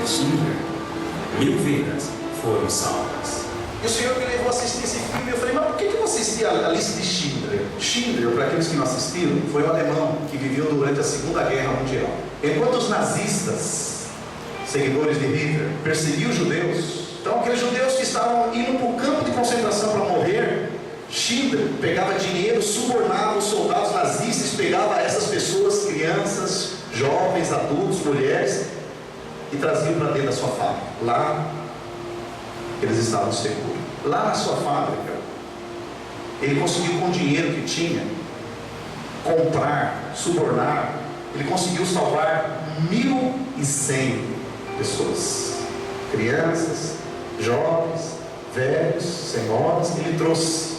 de Schindler, 1000 vidas foram salvas. E o Senhor me levou a assistir esse filme e eu falei, mas por que eu não assisti a lista de Schindler? Schindler, para aqueles que não assistiram, foi um alemão que viveu durante a Segunda Guerra Mundial. Enquanto os nazistas, seguidores de Hitler, perseguiam os judeus, então aqueles judeus que estavam indo para o campo de concentração para morrer, Schindler pegava dinheiro, subornava os soldados nazistas, pegava essas pessoas, crianças, jovens, adultos, mulheres, e traziam para dentro da sua fábrica. Lá eles estavam seguros. Lá na sua fábrica, ele conseguiu, com o dinheiro que tinha, comprar, subornar, ele conseguiu salvar 1.100 pessoas, crianças, jovens, velhos, senhoras. Ele trouxe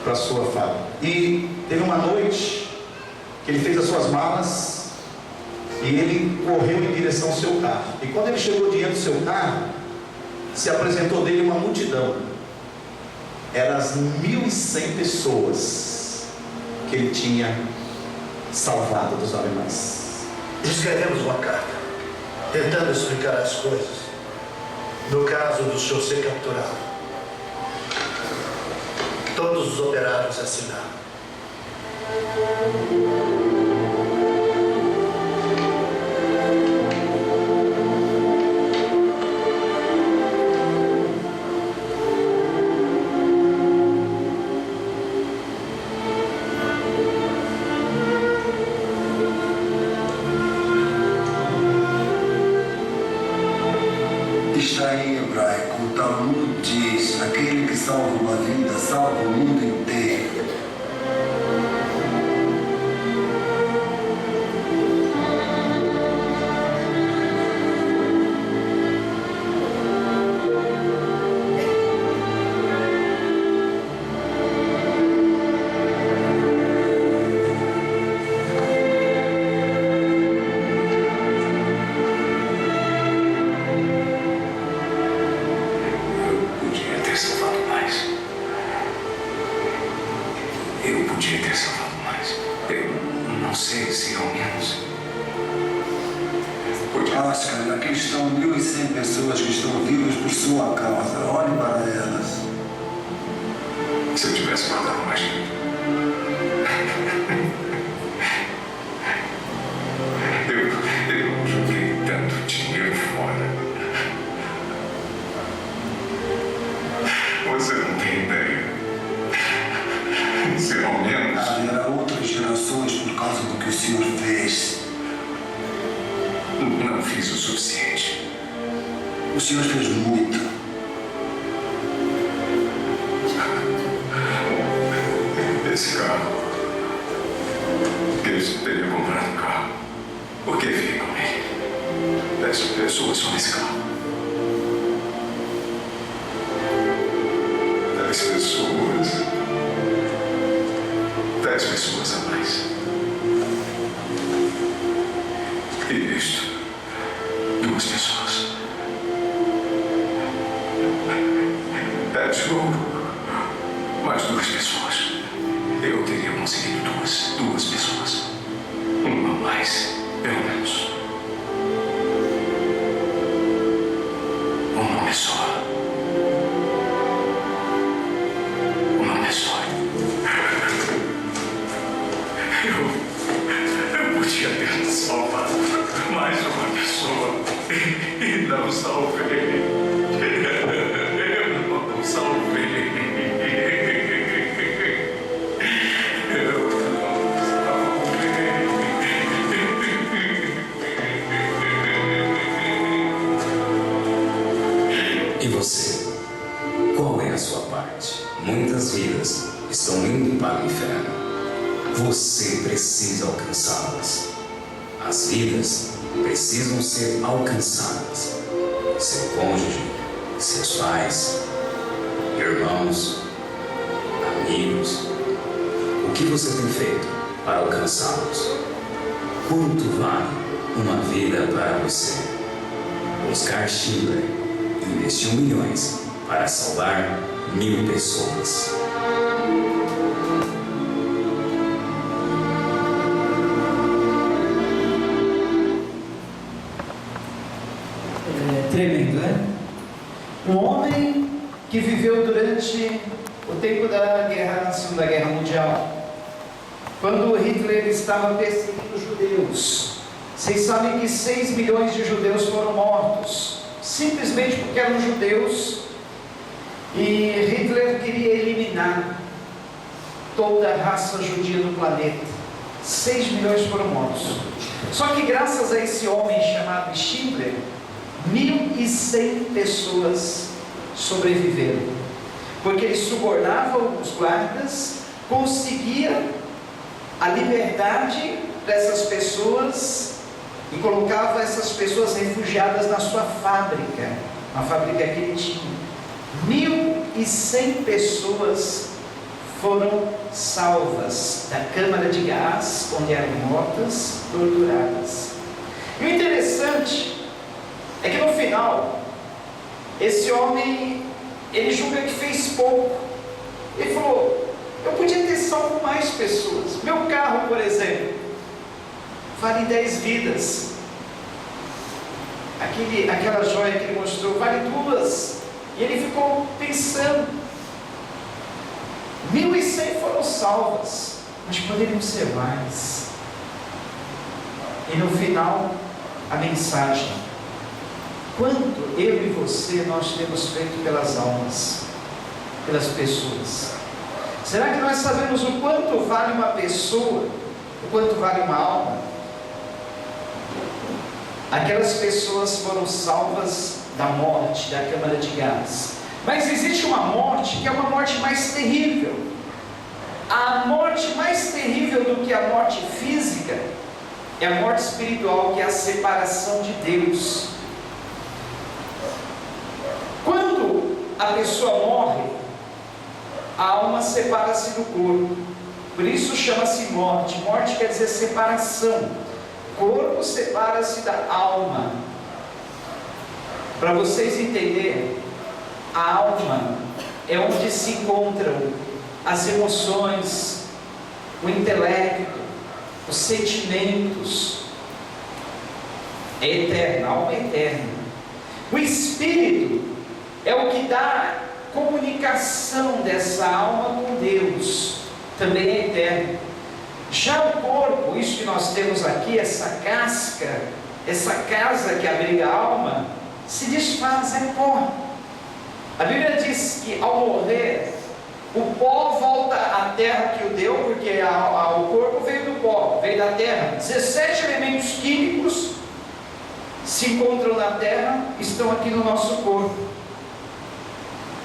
para a sua fábrica. E teve uma noite que ele fez as suas malas e ele correu em direção ao seu carro. E quando ele chegou diante do seu carro, se apresentou dele uma multidão. Eram as 1.100 pessoas que ele tinha salvado dos alemães. Escrevemos uma carta, tentando explicar as coisas. No caso do senhor ser capturado, todos os operários assinaram. Está em hebraico, o Talmud diz: aquele que salva uma vida, salva o mundo inteiro. Oscar, aqui estão 1.100 pessoas que estão vivas por sua causa. Olhe para elas. Se eu tivesse matado mais gente. Eu não joguei tanto dinheiro fora. Você não tem ideia. Se ao menos... Haverá outras gerações por causa do que o senhor fez. Não fiz o suficiente. O senhor fez muito. Esse carro. Eles teriam comprado um carro. Por que ficam nele? 10 pessoas só nesse carro. 10 pessoas. 10 pessoas a mais. E isto, 2 pessoas. É de ouro. Mais 2 pessoas. Eu teria conseguido duas pessoas. Uma a mais, pelo menos. Uma pessoa. Uma pessoa. Eu podia ter salvado mais uma pessoa e não salvei. Eu não salvei. E você? Qual é a sua parte? Muitas vidas estão indo para o inferno. Você precisa alcançá-las. As vidas precisam ser alcançadas. Seu cônjuge, seus pais, irmãos, amigos. O que você tem feito para alcançá-los? Quanto vale uma vida para você? Oscar Schindler investiu milhões para salvar 1000 pessoas. Tremendo, né? Um homem que viveu durante o tempo da Segunda Guerra Mundial, quando Hitler estava perseguindo os judeus. Vocês sabem que 6 milhões de judeus foram mortos, simplesmente porque eram judeus, e Hitler queria eliminar toda a raça judia do planeta. 6 milhões foram mortos. Só que graças a esse homem chamado Schindler, 1.100 pessoas sobreviveram, porque ele subornava os guardas, conseguia a liberdade dessas pessoas e colocava essas pessoas refugiadas na sua fábrica, na fábrica que ele tinha. 1.100 pessoas foram salvas da câmara de gás, onde eram mortas, torturadas. E o interessante é que no final, esse homem, ele julga que fez pouco. Ele falou: eu podia ter salvo mais pessoas. Meu carro, por exemplo, vale 10 vidas. Aquela joia que ele mostrou vale 2. E ele ficou pensando: 1.100 foram salvas, mas poderiam ser mais. E no final, a mensagem: quanto eu e você nós temos feito pelas almas, pelas pessoas? Será que nós sabemos o quanto vale uma pessoa, o quanto vale uma alma? Aquelas pessoas foram salvas da morte, da câmara de gás. Mas existe uma morte que é uma morte mais terrível. A morte mais terrível do que a morte física é a morte espiritual, que é a separação de Deus. Quando a pessoa morre, a alma separa-se do corpo. Por isso chama-se morte. Morte quer dizer separação. Corpo separa-se da alma. Para vocês entenderem, a alma é onde se encontram as emoções, o intelecto, os sentimentos. É eterna, a alma é eterna. O espírito é o que dá comunicação dessa alma com Deus, também é eterno. Já o corpo, isso que nós temos aqui, essa casca, essa casa que abriga a alma, se desfaz, é pó. A Bíblia diz que ao morrer, o pó volta à terra que o deu, porque o corpo veio do pó, veio da terra. 17 elementos químicos se encontram na terra, estão aqui no nosso corpo: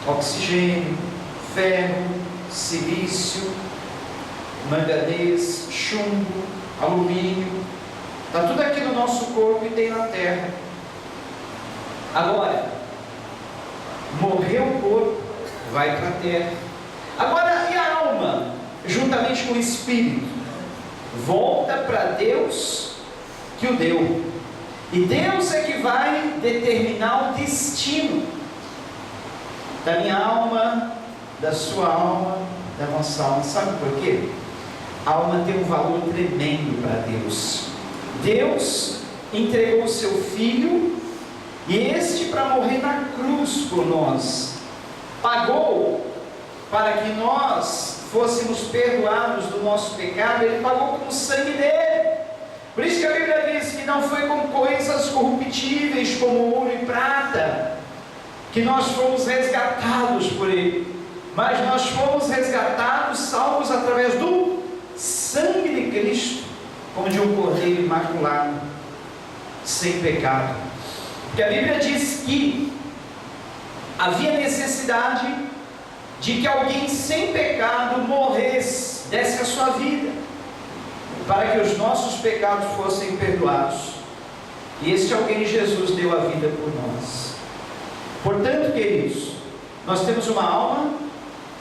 oxigênio, ferro, silício, manganês, chumbo, alumínio. Está tudo aqui no nosso corpo e tem na terra. Agora, morreu o corpo, vai para a terra. Agora, e a alma, juntamente com o espírito, volta para Deus que o deu. E Deus é que vai determinar o destino da minha alma, da sua alma, da nossa alma. Sabe por quê? A alma tem um valor tremendo para Deus. Deus entregou o seu Filho, e este, para morrer na cruz por nós, pagou para que nós fôssemos perdoados do nosso pecado. Ele pagou com o sangue dele. Por isso que a Bíblia diz que não foi com coisas corruptíveis como ouro e prata que nós fomos resgatados por ele, mas nós fomos resgatados, salvos através do sangue de Cristo, como de um cordeiro imaculado, sem pecado. Porque a Bíblia diz que havia necessidade de que alguém sem pecado morresse, desse a sua vida, para que os nossos pecados fossem perdoados. E este alguém, Jesus, deu a vida por nós. Portanto, queridos, nós temos uma alma,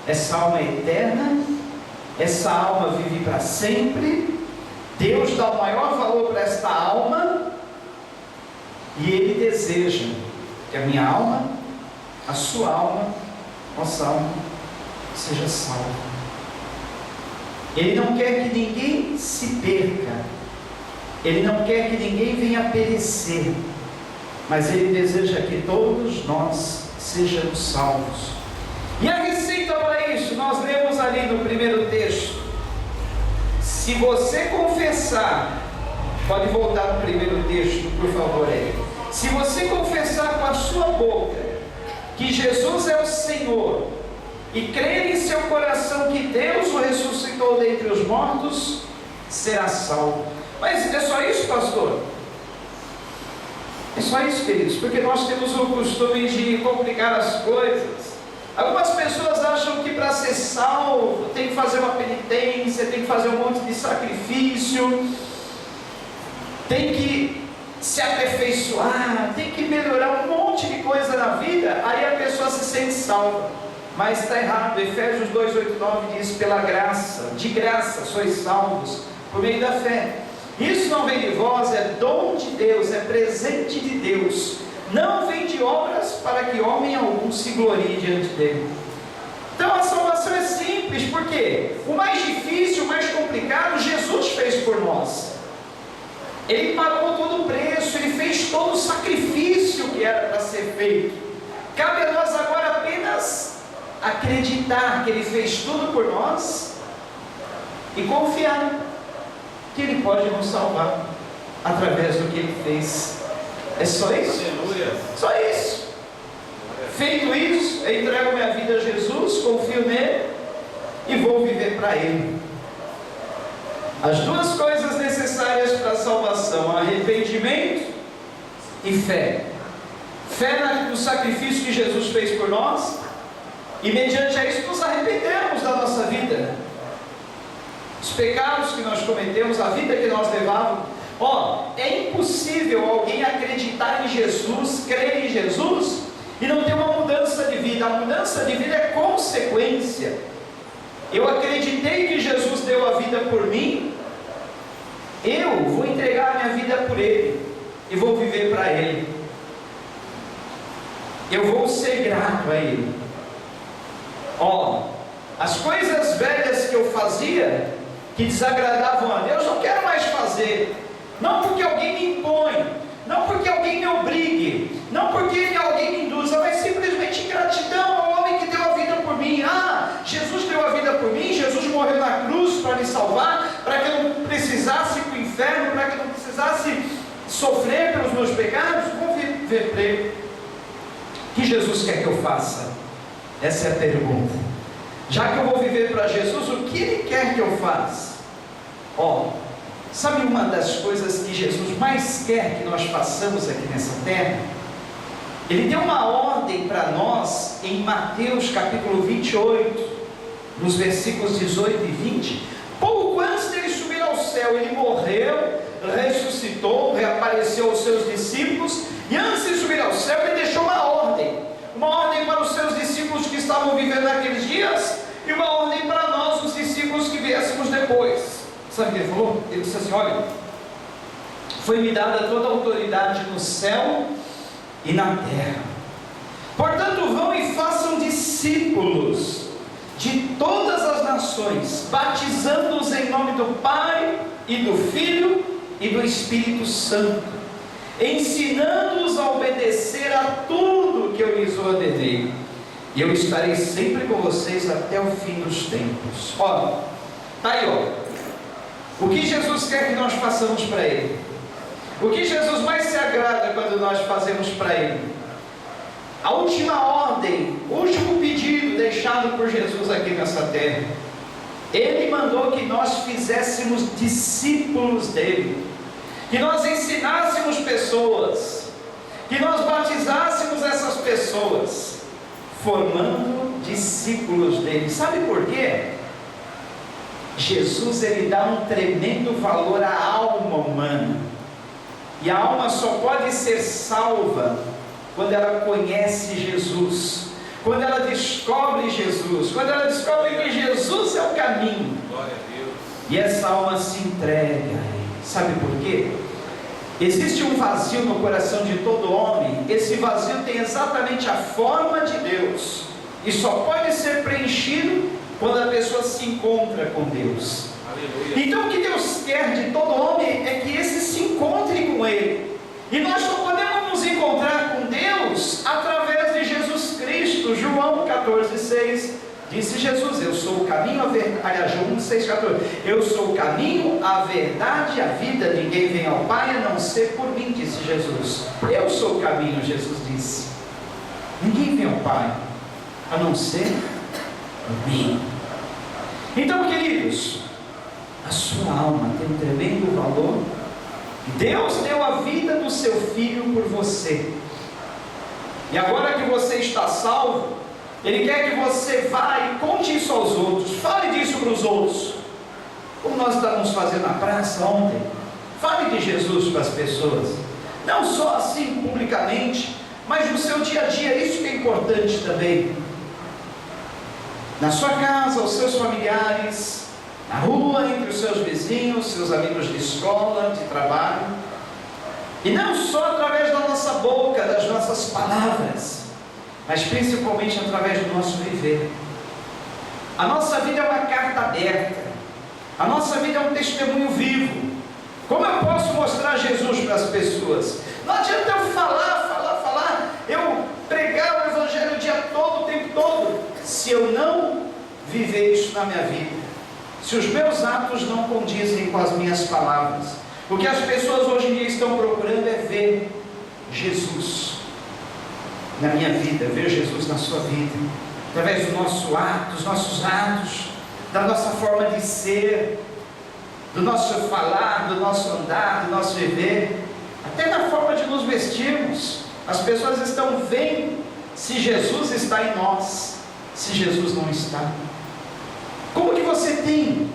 essa alma é eterna, essa alma vive para sempre. Deus dá o maior valor para esta alma, e Ele deseja que a minha alma, a sua alma, nossa alma, seja salva. Ele não quer que ninguém se perca, Ele não quer que ninguém venha a perecer, mas Ele deseja que todos nós sejamos salvos. E a receita para isso, nós lemos ali no primeiro texto. Se você confessar, pode voltar no primeiro texto, por favor, aí. Se você confessar com a sua boca que Jesus é o Senhor e crer em seu coração que Deus o ressuscitou dentre os mortos, será salvo. Mas é só isso, pastor? É só isso, queridos, porque nós temos o costume de complicar as coisas. Algumas pessoas acham que para ser salvo tem que fazer uma penitência, tem que fazer um monte de sacrifício, tem que se aperfeiçoar, tem que melhorar um monte de coisa na vida, aí a pessoa se sente salva. Mas está errado. Efésios 2:8-9 diz: pela graça, de graça sois salvos, por meio da fé. Isso não vem de vós, é dom de Deus, é presente de Deus, não vem de obras para que homem algum se glorie diante dele. Então a salvação é simples, porque o mais difícil, o mais complicado, Jesus fez por nós. Ele pagou todo o preço, Ele fez todo o sacrifício que era para ser feito. Cabe a nós agora apenas acreditar que Ele fez tudo por nós e confiar que Ele pode nos salvar através do que Ele fez. É só isso? Aleluia. Só isso. Feito isso, eu entrego minha vida a Jesus, confio nele e vou viver para Ele. As duas coisas necessárias para a salvação: arrependimento e fé. Fé no sacrifício que Jesus fez por nós, e mediante a isso nos arrependemos da nossa vida, os pecados que nós cometemos, a vida que nós levávamos. É impossível alguém acreditar em Jesus, crer em Jesus e não ter uma mudança de vida. A mudança de vida é consequência. Eu acreditei que Jesus deu a vida por mim, eu vou entregar a minha vida por Ele e vou viver para Ele. Eu vou ser grato a Ele. As coisas velhas que eu fazia, que desagradavam a Deus, não quero mais fazer. Não porque alguém me impõe, não porque alguém me obrigue, não porque alguém me induza, mas simplesmente gratidão ao homem que deu a vida por mim. Jesus deu a vida por mim, Jesus morreu na cruz para me salvar, para que eu não precisasse ir para o inferno, para que eu não precisasse sofrer pelos meus pecados. Vou viver para Ele. O que Jesus quer que eu faça? Essa é a pergunta. Já que eu vou viver para Jesus, o que Ele quer que eu faça? Sabe uma das coisas que Jesus mais quer que nós façamos aqui nessa terra? Ele deu uma ordem para nós em Mateus capítulo 28, nos versículos 18 e 20. Pouco antes dele subir ao céu, Ele morreu, ressuscitou, reapareceu aos seus discípulos, e antes de subir ao céu, Ele deixou uma ordem para os seus discípulos que estavam vivendo naqueles dias, e uma ordem para nós, os discípulos que viéssemos depois. Sabe o que Ele falou? Ele disse assim: olha, foi-me dada toda a autoridade no céu e na terra. Portanto, vão e façam discípulos de todas as nações, batizando-os em nome do Pai e do Filho e do Espírito Santo, ensinando-os a obedecer a tudo que eu lhes ordenei, e eu estarei sempre com vocês até o fim dos tempos. Está aí, o que Jesus quer que nós façamos para Ele? O que Jesus mais se agrada quando nós fazemos para Ele? A última ordem, o último pedido deixado por Jesus aqui nessa terra. Ele mandou que nós fizéssemos discípulos dEle, que nós ensinássemos pessoas, que nós batizássemos essas pessoas, formando discípulos dEle. Sabe por quê? Jesus, Ele dá um tremendo valor à alma humana, e a alma só pode ser salva quando ela conhece Jesus, quando ela descobre Jesus, quando ela descobre que Jesus é o caminho. Glória a Deus. E essa alma se entrega a Ele. Sabe por quê? Existe um vazio no coração de todo homem. Esse vazio tem exatamente a forma de Deus, e só pode ser preenchido quando a pessoa se encontra com Deus. Aleluia. Então o que Deus quer de todo homem é que esse se encontre com Ele, e nós só podemos nos encontrar com Deus através de Jesus Cristo. João 14,6 disse Jesus: eu sou o caminho, a verdade. Aliás, João 6,14: eu sou o caminho, a verdade e a vida. Ninguém vem ao Pai a não ser por mim, disse Jesus. Eu sou o caminho, Jesus disse. Ninguém vem ao Pai a não ser por mim. Então, queridos, a sua alma tem um tremendo valor. Deus deu a vida do seu Filho por você. E agora que você está salvo, Ele quer que você vá e conte isso aos outros. Fale disso para os outros. Como nós estávamos fazendo na praça ontem. Fale de Jesus para as pessoas. Não só assim publicamente, mas no seu dia a dia. Isso que é importante também. Na sua casa, aos seus familiares, na rua, entre os seus vizinhos, seus amigos de escola, de trabalho. E não só através da nossa boca, das nossas palavras, mas principalmente através do nosso viver. A nossa vida é uma carta aberta. A nossa vida é um testemunho vivo. Como eu posso mostrar Jesus para as pessoas? Não adianta eu falar, eu pregar o Evangelho o dia todo, o tempo todo, se eu não viver isso na minha vida, se os meus atos não condizem com as minhas palavras. O que as pessoas hoje em dia estão procurando é ver Jesus na minha vida, ver Jesus na sua vida, através do nosso ato, dos nossos atos, da nossa forma de ser, do nosso falar, do nosso andar, do nosso viver, até na forma de nos vestirmos. As pessoas estão vendo se Jesus está em nós, se Jesus não está. Como que você tem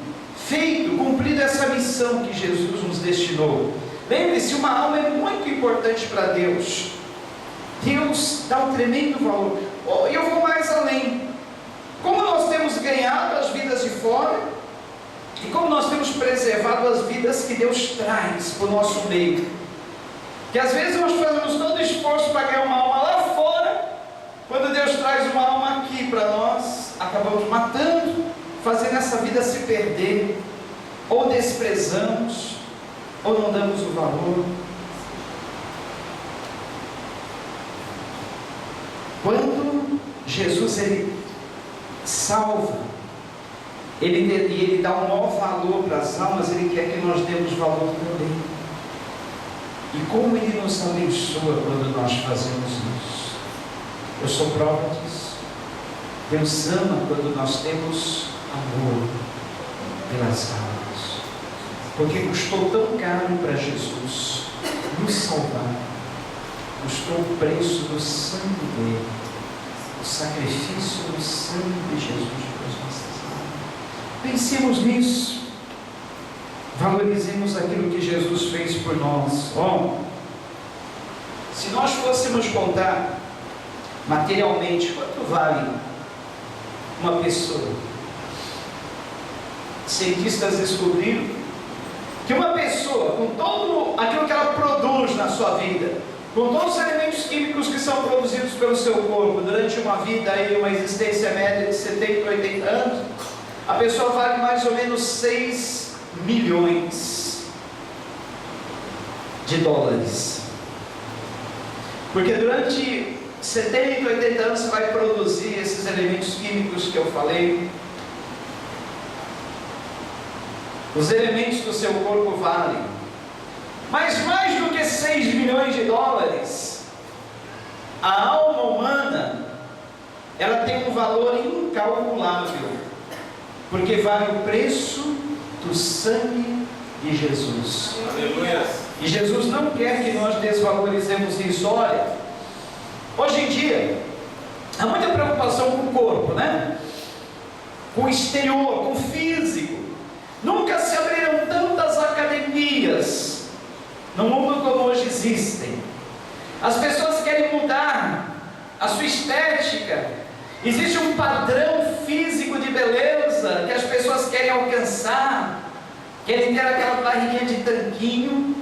feito, cumprido essa missão que Jesus nos destinou? Lembre-se, uma alma é muito importante para Deus. Deus dá um tremendo valor. E eu vou mais além. Como nós temos ganhado as vidas de fora, e como nós temos preservado as vidas que Deus traz para o nosso meio. Que às vezes nós fazemos todo o esforço para ganhar uma alma lá fora, quando Deus traz uma alma aqui para nós, acabamos matando, fazendo essa vida se perder, ou desprezamos, ou não damos o valor. Quando Jesus Ele salva, Ele dá um maior valor para as almas, Ele quer que nós demos valor também. E como Ele nos abençoa quando nós fazemos isso. Eu sou prova disso. Deus ama quando nós temos amor pelas almas. Porque custou tão caro para Jesus nos salvar. Custou o preço do sangue dele. O sacrifício do sangue de Jesus pelas nossas almas. Pensemos nisso. Valorizemos aquilo que Jesus fez por nós. Bom, se nós fôssemos contar materialmente quanto vale uma pessoa, cientistas descobriram que uma pessoa, com todo aquilo que ela produz na sua vida, com todos os elementos químicos que são produzidos pelo seu corpo durante uma vida, uma existência média de 70 a 80 anos, a pessoa vale mais ou menos 6 milhões de dólares. Porque durante 70, 80 anos você vai produzir esses elementos químicos que eu falei. Os elementos do seu corpo valem. Mas mais do que 6 milhões de dólares, a alma humana, ela tem um valor incalculável. Porque vale o preço do sangue de Jesus. Aleluia. E Jesus não quer que nós desvalorizemos isso. Olha, hoje em dia há muita preocupação com o corpo, né? Com o exterior, com o físico. Nunca se abriram tantas academias no mundo como hoje existem. As pessoas querem mudar a sua estética. Existe um padrão físico de beleza que as pessoas querem alcançar, querem ter aquela barriguinha de tanquinho,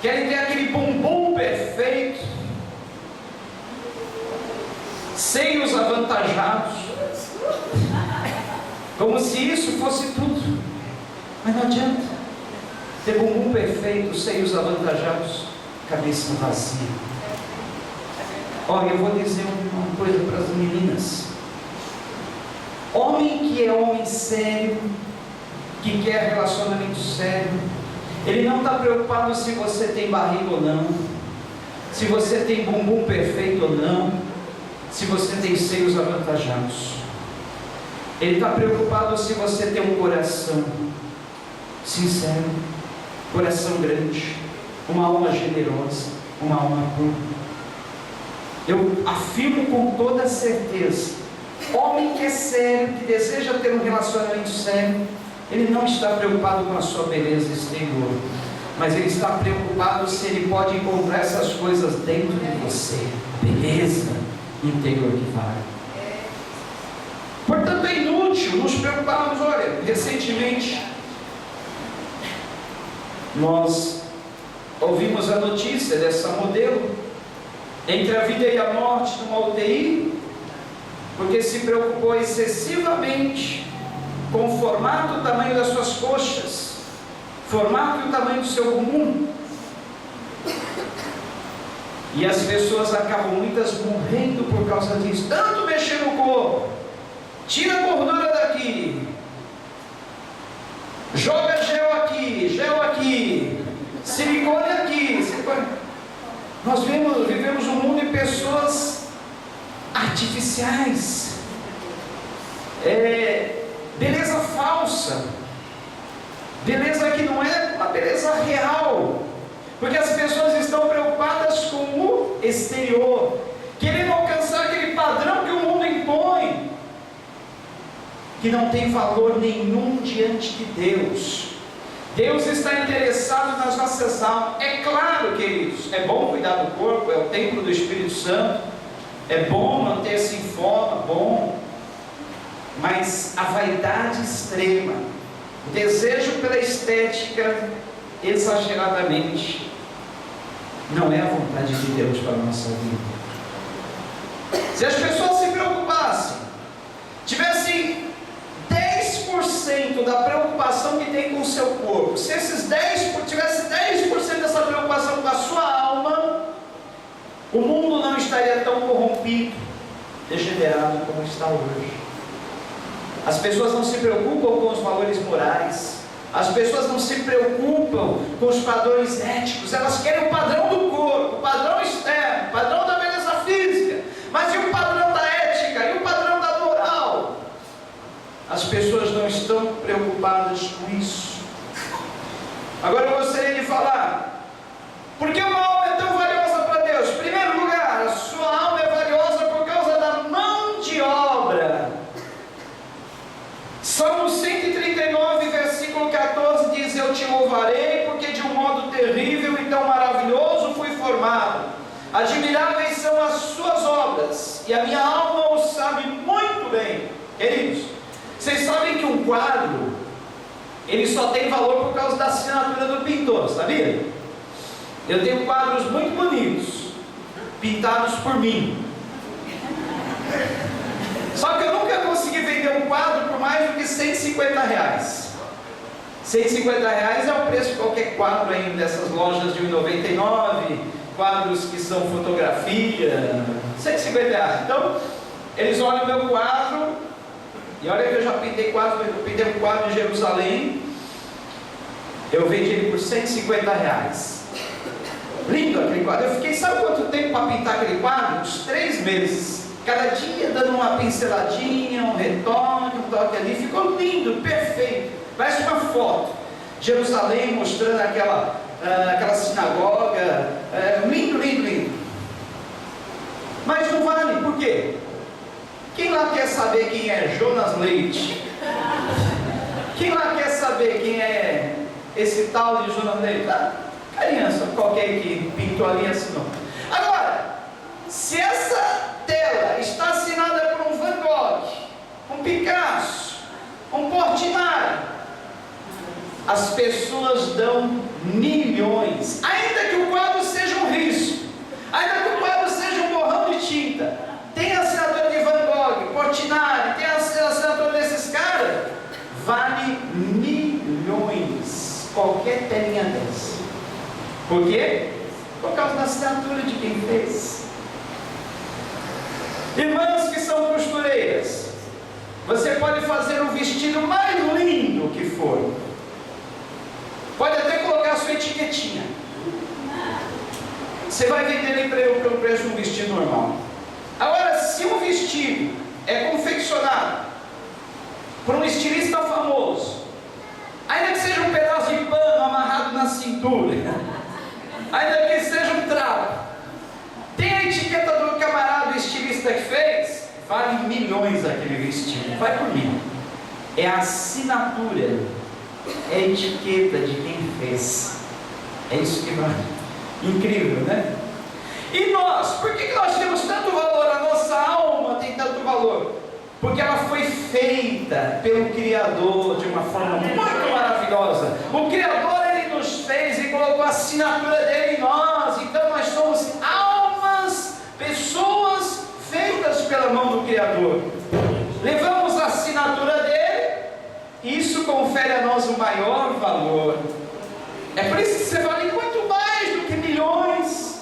querem ter aquele bumbum perfeito, seios avantajados, como se isso fosse tudo. Mas não adianta ter bumbum perfeito, seios avantajados, cabeça vazia. Olha, eu vou dizer uma coisa para as meninas. Homem que é homem sério, que quer relacionamento sério, ele não está preocupado se você tem barriga ou não, se você tem bumbum perfeito ou não, se você tem seios avantajados. Ele está preocupado se você tem um coração sincero, coração grande, uma alma generosa, uma alma pura. Eu afirmo com toda certeza, homem que é sério, que deseja ter um relacionamento sério, ele não está preocupado com a sua beleza exterior, mas ele está preocupado se ele pode encontrar essas coisas dentro de você, beleza interior que vale. Portanto, é inútil nos preocuparmos. Olha, recentemente nós ouvimos a notícia dessa modelo entre a vida e a morte numa UTI, porque se preocupou excessivamente com o formato e o tamanho das suas coxas, formato e o tamanho do seu bumbum. E as pessoas acabam muitas morrendo por causa disso. Tanto mexer no corpo, tira a gordura daqui, joga gel aqui, silicone aqui, silicone. Nós vivemos um mundo de pessoas artificiais, beleza falsa, beleza que não é uma beleza real, porque as pessoas estão preocupadas com o exterior, querendo alcançar aquele padrão que o mundo impõe, que não tem valor nenhum diante de Deus. Deus está interessado nas nossas almas. É claro, queridos, é bom cuidar do corpo, é o templo do Espírito Santo, é bom manter-se em forma, bom, mas a vaidade extrema, o desejo pela estética exageradamente, não é a vontade de Deus para a nossa vida. Se as pessoas se preocupassem, tivessem 10% da preocupação que tem com o seu corpo, se esses 10% tivesse 10% dessa preocupação com a sua alma, o mundo não estaria tão corrompido, degenerado como está hoje. As pessoas não se preocupam com os valores morais, as pessoas não se preocupam com os padrões éticos, elas querem o padrão do corpo, o padrão externo, o padrão da beleza física, mas e o padrão da ética, e o padrão da moral? As pessoas não estão preocupadas com isso. Agora eu gostaria de falar, por que uma alma é tão valiosa para Deus? Em primeiro lugar, a sua alma é valiosa por causa da mão de obra. Salmo 139, versículo 14 diz: eu te louvarei, porque de um modo terrível e tão maravilhoso fui formado. Admiráveis são as suas obras, e a minha alma o sabe muito bem. Queridos, vocês sabem que um quadro, ele só tem valor por causa da assinatura do pintor, sabia? Eu tenho quadros muito bonitos, pintados por mim. Só que eu nunca consegui vender um quadro por mais do que R$150. R$150 é o preço de qualquer quadro aí dessas lojas de R$1,99, quadros que são fotografia, R$150. Então, eles olham o meu quadro, e olha que eu já pintei quadro, eu pintei um quadro em Jerusalém, eu vendi ele por R$150. Lindo aquele quadro. Eu fiquei, sabe quanto tempo para pintar aquele quadro? Uns 3 meses. Cada dia dando uma pinceladinha, um retoque, um toque ali. Ficou lindo, perfeito. Parece uma foto. Jerusalém mostrando aquela sinagoga. Lindo, lindo, lindo. Mas não vale, por quê? Quem lá quer saber quem é Jonas Leite? Quem lá quer saber quem é esse tal de Jonas Leite? Criança qualquer que pintou ali assinou. Agora, se essa tela está assinada por um Van Gogh, um Picasso, um Portinari, as pessoas dão milhões, ainda que o quadro seja um risco, ainda que o quadro seja um borrão de tinta, tem a assinatura de Van Gogh, Portinari, tem a assinatura desses caras, vale milhões, qualquer telinha dessa. Por quê? Porque causa da assinatura de quem fez. Irmãs que são costureiras, você pode fazer o vestido mais lindo que for, pode até colocar a sua etiquetinha, você vai vender ele pelo preço de um vestido normal. Agora, se um vestido é confeccionado por um estilista famoso, ainda que seja um pedaço de pano amarrado na cintura, ainda que seja um trapo, tem a etiqueta do camarada estilista que fez, vale milhões aquele vestido, vai por mim. É a assinatura, é a etiqueta de quem fez, é isso que vale. Incrível, né? E nós, por que nós temos tanto valor? A nossa alma tem tanto valor? Porque ela foi feita pelo Criador de uma forma muito maravilhosa. O Criador, Ele nos fez e colocou a assinatura dele em nós. Então nós somos almas, pessoas feitas pela mão do Criador. Levamos a assinatura dele e isso confere a nós o maior valor. É por isso que você vale muito mais do que milhões.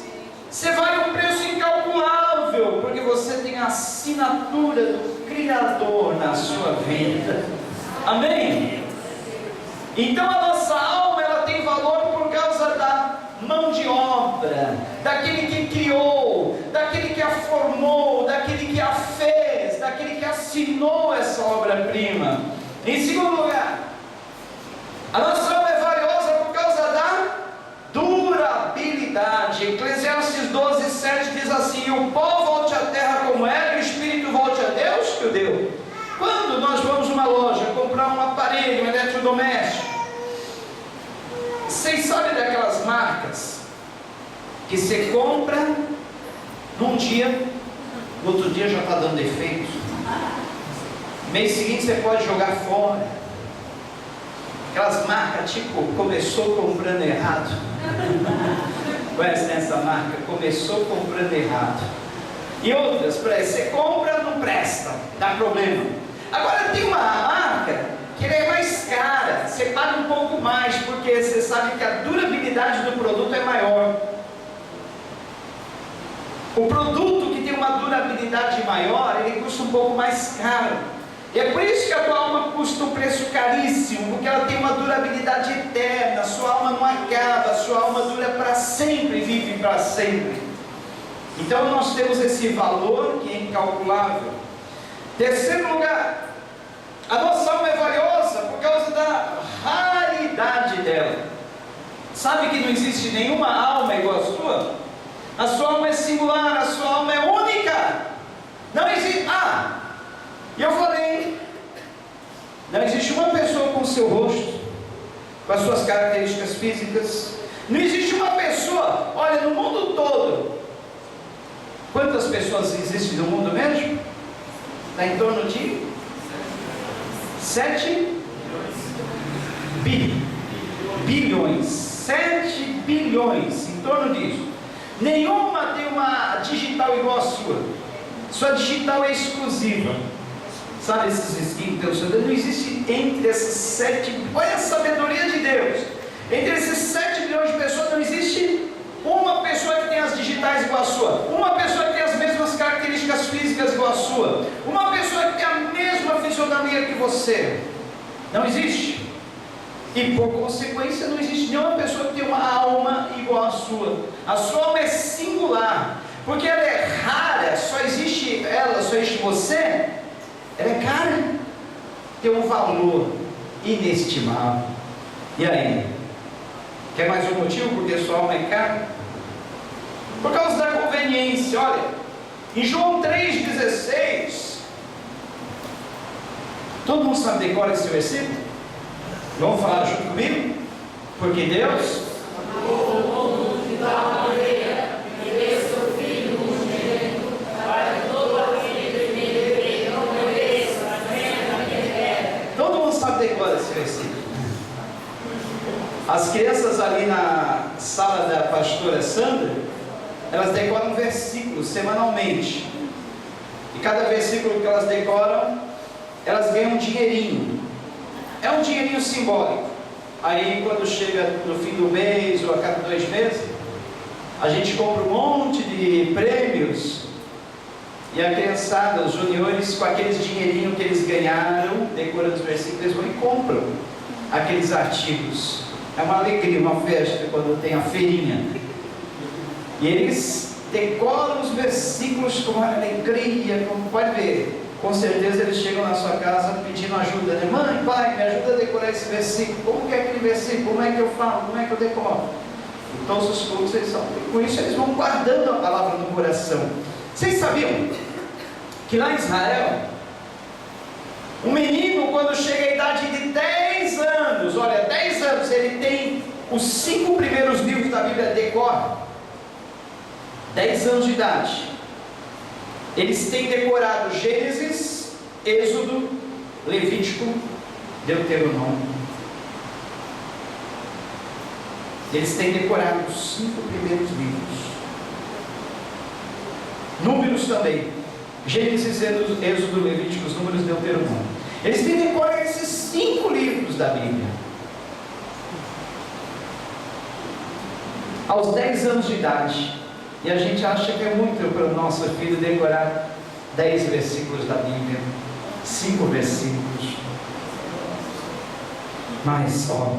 Você vale um preço incalculável, porque você tem a assinatura do Criador na sua vida. Amém? Então a nossa alma, ela tem valor por causa da mão de obra, daquele que criou, daquele que a formou, daquele que a fez, daquele que assinou essa obra-prima. Em segundo lugar, a nossa alma é valiosa por causa da durabilidade. Eclesiastes 12:7 diz assim: o pó volte à terra como era, e o espírito volte a Deus que o deu. Quando nós vamos numa loja comprar um aparelho, um eletrodoméstico, vocês sabem daquelas marcas que você compra num dia, no outro dia já está dando defeito, mês seguinte você pode jogar fora. Aquelas marcas tipo, começou comprando errado. Conhece essa marca? Começou comprando errado. E outras, por aí, você compra, não presta, dá problema. Agora tem uma marca que é mais cara, você paga um pouco mais, porque você sabe que a durabilidade do produto é maior. O produto que tem uma durabilidade maior, ele custa um pouco mais caro. E é por isso que a tua alma custa um preço caríssimo, porque ela tem uma durabilidade eterna, a sua alma não acaba, a sua alma dura para sempre, vive para sempre. Então nós temos esse valor que é incalculável. Terceiro lugar, a nossa alma é valiosa por causa da raridade dela. Sabe que não existe nenhuma alma igual a sua? A sua alma é singular, a sua alma é única. Não existe. E eu falei, não existe uma pessoa com o seu rosto, com as suas características físicas. Não existe uma pessoa, olha, no mundo todo, quantas pessoas existem no mundo mesmo? Está em torno de 7 bilhões, 7 bilhões, em torno disso. Nenhuma tem uma digital igual a sua. Sua digital é exclusiva. Sabe esses skins que Deus não existe entre essas 7, olha a sabedoria de Deus, entre esses 7 bilhões de pessoas não existe uma pessoa que tem as digitais igual a sua, uma pessoa que tem as mesmas características físicas igual a sua, uma pessoa que tem a mesma fisionomia que você, não existe. E por consequência não existe nenhuma pessoa que tem uma alma igual a sua alma é singular, porque ela é rara, só existe ela, só existe você. Ela é cara, tem um valor inestimável. E aí? Quer mais um motivo porque sua alma é cara? Por causa da conveniência. Olha, em João 3,16, todo mundo sabe decorar esse versículo? Vamos falar junto comigo? Porque Deus decora esse versículo. As crianças ali na sala da pastora Sandra, elas decoram versículos semanalmente. E cada versículo que elas decoram, elas ganham um dinheirinho. É um dinheirinho simbólico. Aí quando chega no fim do mês ou a cada 2 meses, a gente compra um monte de prêmios e a criançada, os juniores, com aqueles dinheirinhos que eles ganharam, decorando os versículos, eles vão e compram aqueles artigos. É uma alegria, uma festa quando tem a feirinha. E eles decoram os versículos com alegria, como pode ver. Com certeza eles chegam na sua casa pedindo ajuda, né? Mãe, pai, me ajuda a decorar esse versículo. Como que é aquele versículo? Como é que eu falo? Como é que eu decoro? E todos os cultos eles são. E com isso eles vão guardando a palavra no coração. Vocês sabiam que lá em Israel, um menino, quando chega à idade de 10 anos, olha, 10 anos, ele tem os 5 primeiros livros da Bíblia, decora. 10 anos de idade. Eles têm decorado Gênesis, Êxodo, Levítico, Deuteronômio. Eles têm decorado os 5 primeiros livros. Números também. Gênesis, Êxodo, Levítico, Números, Deuteronômio. Eles têm decorado esses 5 livros da Bíblia. Aos 10 anos de idade. E a gente acha que é muito para o nosso filho decorar 10 versículos da Bíblia, 5 versículos. Mas, ó,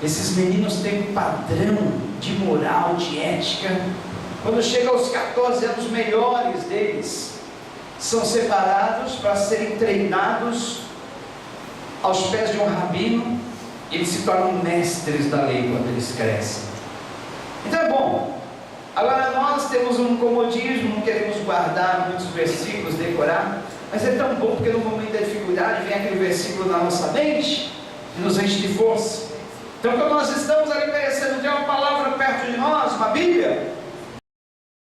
esses meninos têm um padrão de moral, de ética. Quando chega aos 14 anos, os melhores deles são separados para serem treinados aos pés de um rabino. Eles se tornam mestres da lei quando eles crescem. Então é bom. Agora nós temos um comodismo, não queremos guardar muitos versículos, decorar, mas é tão bom porque no momento da dificuldade vem aquele versículo na nossa mente e nos enche de força. Então quando nós estamos ali merecendo ter uma palavra perto de nós, uma Bíblia,